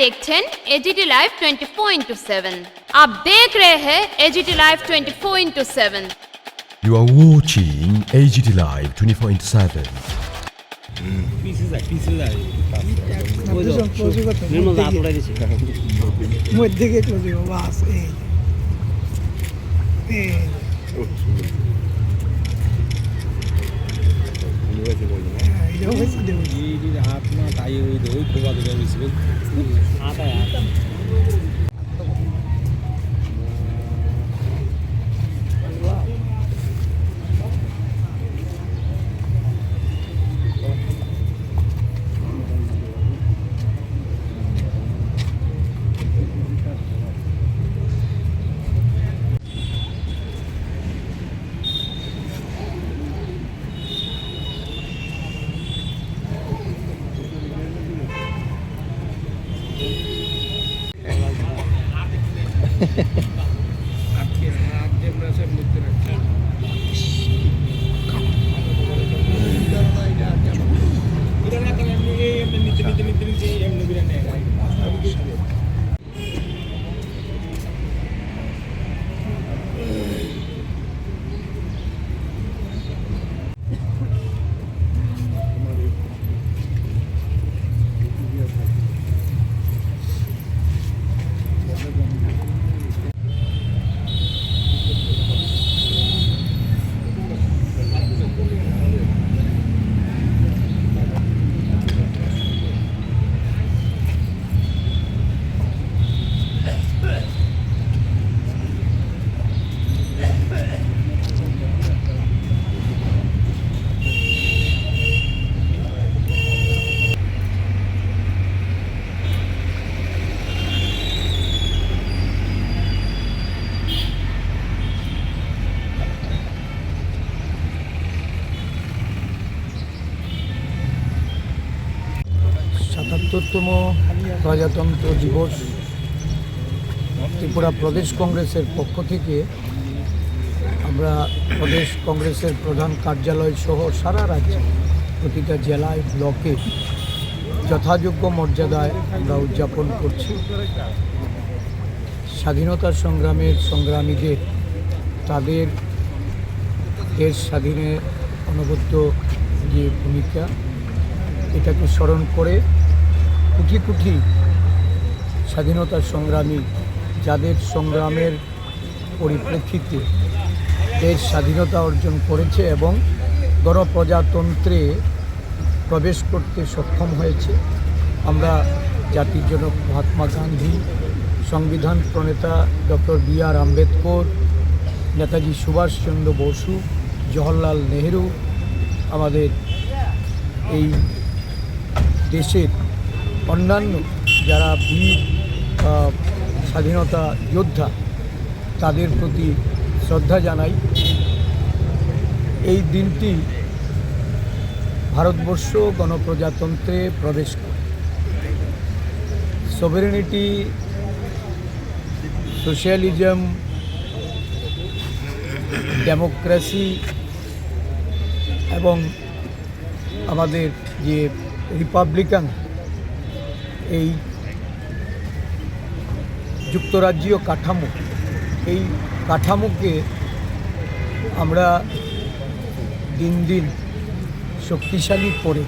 देखছেন AGT live 24/7। आप देख रहे हैं AGT live 24/7। You are watching AGT Live 24/7. তম প্রজাতন্ত্র দিবস ত্রিপুরা প্রদেশ কংগ্রেসের পক্ষ থেকে আমরা প্রদেশ কংগ্রেসের প্রধান কার্যালয় সহ সারা রাজ্যে প্রতিটা জেলায় ব্লকে যথাযোগ্য মর্যাদায় আমরা উদযাপন করছি। স্বাধীনতা সংগ্রামের সংগ্রামীদের তাদের দেশ স্বাধীনের অনবদ্য যে ভূমিকা এটাকে স্মরণ করে কোটি কোটি স্বাধীনতা সংগ্রামী যাদের সংগ্রামের পরিপ্রেক্ষিতে দেশ স্বাধীনতা অর্জন করেছে এবং গণপ্রজাতন্ত্রে প্রবেশ করতে সক্ষম হয়েছে। আমরা জাতির জনক মহাত্মা গান্ধী, সংবিধান প্রণেতা ডক্টর বি.আর. আম্বেদকর, নেতাজি সুভাষচন্দ্র বসু, জওহরলাল নেহেরু, আমাদের এই দেশের অন্যান্য যারা বীর স্বাধীনতা যোদ্ধা তাদের প্রতি শ্রদ্ধা জানাই। এই দিনটি ভারতবর্ষ গণপ্রজাতন্ত্রে প্রবেশ করে সভেরেনিটি, সোশ্যালিজম, ডেমোক্রেসি এবং আমাদের যে রিপাবলিকান এই যুক্তরাজ্যীয় কাঠামো, এই কাঠামোকে আমরা দিন দিন শক্তিশালী করে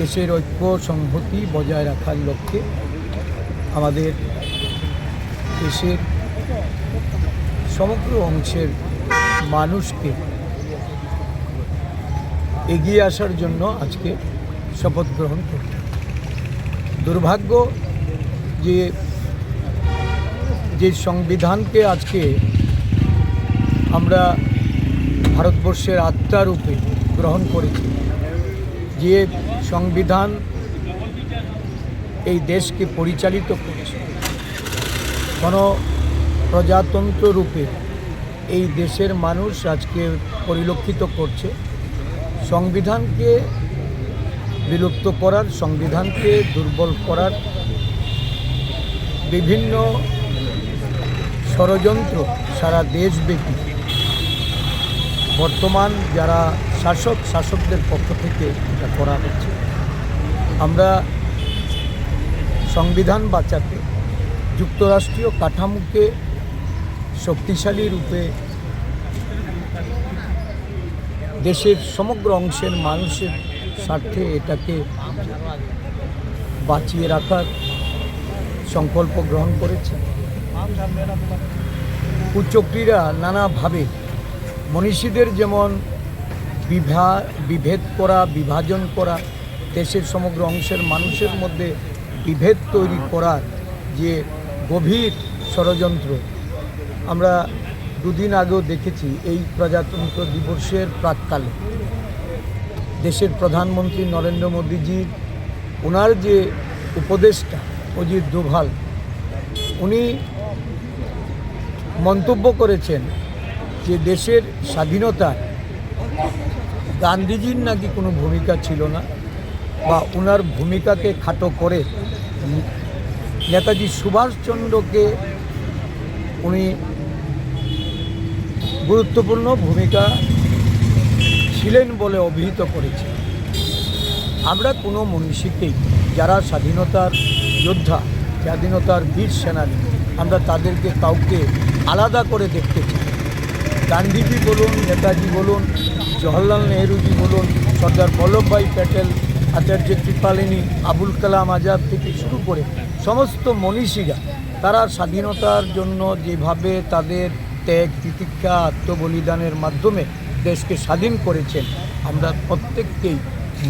দেশের ঐক্য সংহতি বজায় রাখার লক্ষ্যে আমাদের দেশের সমগ্র অংশের মানুষকে এগিয়ে আসার জন্য আজকে শপথ গ্রহণ করি। দুর্ভাগ্য যে সংবিধানকে আজকে আমরা ভারতবর্ষের আত্মারূপে গ্রহণ করেছি, যে সংবিধান এই দেশকে পরিচালিত করছে, গণপ্রজাতন্ত্র রূপে এই দেশের মানুষ আজকে পরিলক্ষিত করছে। সংবিধানকে বিলুপ্ত করার, সংবিধানকে দুর্বল করার বিভিন্ন ষড়যন্ত্র সারা দেশব্যাপী বর্তমান যারা শাসকদের পক্ষ থেকে এটা করা হচ্ছে। আমরা সংবিধান বাঁচাতে যুক্তরাষ্ট্রীয় কাঠামোকে শক্তিশালী রূপে দেশের সমগ্র অংশের মানুষের স্বার্থে এটাকে বাঁচিয়ে রাখার সংকল্প গ্রহণ করেছে। কুচক্রীরা নানাভাবে মনীষীদের যেমন বিভেদ করা, বিভাজন করা, দেশের সমগ্র অংশের মানুষের মধ্যে বিভেদ তৈরি করার যে গভীর ষড়যন্ত্র আমরা দুদিন আগেও দেখেছি। এই প্রজাতন্ত্র দিবসের প্রাক্কালে দেশের প্রধানমন্ত্রী নরেন্দ্র মোদীজির ওনার যে উপদেষ্টা অজিত দোভাল, উনি মন্তব্য করেছেন যে দেশের স্বাধীনতায় গান্ধীজির নাকি কোনো ভূমিকা ছিল না, বা ওনার ভূমিকাকে খাটো করে নেতাজি সুভাষচন্দ্রকে উনি গুরুত্বপূর্ণ ভূমিকা ছিলেন বলে অভিহিত করেছেন। আমরা কোনো মনীষীকেই, যারা স্বাধীনতার যোদ্ধা, স্বাধীনতার বীর সেনানী, আমরা তাদেরকে কাউকে আলাদা করে দেখতে চাই। গান্ধীজি বলুন, নেতাজি বলুন, জওহরলাল নেহরুজি বলুন, সর্দার বল্লভভাই প্যাটেল, আচার্য কৃপালিনী, আবুল কালাম আজাদ থেকে শুরু করে সমস্ত মনীষীরা তারা স্বাধীনতার জন্য যেভাবে তাদের ত্যাগ, তিতিক্ষা, আত্মবলিদানের মাধ্যমে দেশকে স্বাধীন করেছেন, আমরা প্রত্যেককেই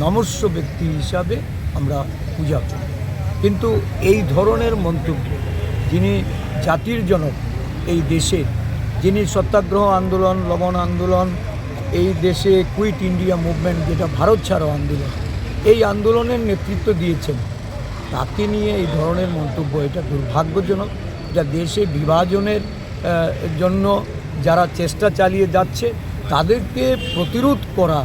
নমস্য ব্যক্তি হিসাবে আমরা পূজা করি। কিন্তু এই ধরনের মন্তব্য, যিনি জাতির জনক এই দেশে, যিনি সত্যাগ্রহ আন্দোলন, লবণ আন্দোলন, এই দেশে কুইট ইন্ডিয়া মুভমেন্ট, যেটা ভারত ছাড়ো আন্দোলন, এই আন্দোলনের নেতৃত্ব দিয়েছেন, তাকে নিয়ে এই ধরনের মন্তব্য, এটা দুর্ভাগ্যজনক। যা দেশে বিভাজনের জন্য যারা চেষ্টা চালিয়ে যাচ্ছে তাদেরকে প্রতিরোধ করা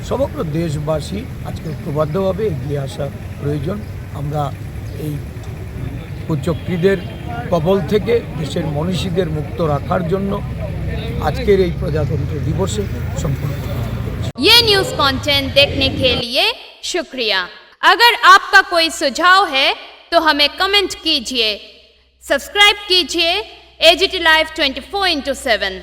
সমগ্র দেশবাসী আজকে ঐক্যবদ্ধভাবে এগিয়ে আসা প্রয়োজন। আমরা এই কুচক্রীদের কবল থেকে দেশের মনীষীদের মুক্ত রাখার জন্য আজকের এই প্রজাতন্ত্র দিবসে সম্পন্ন ये न्यूज कंटेंट देखने के लिए शुक्रिया। अगर आपका कोई सुझाव है तो हमें कमेंट कीजिए, सब्सक्राइब कीजिए AGT Live 24/7।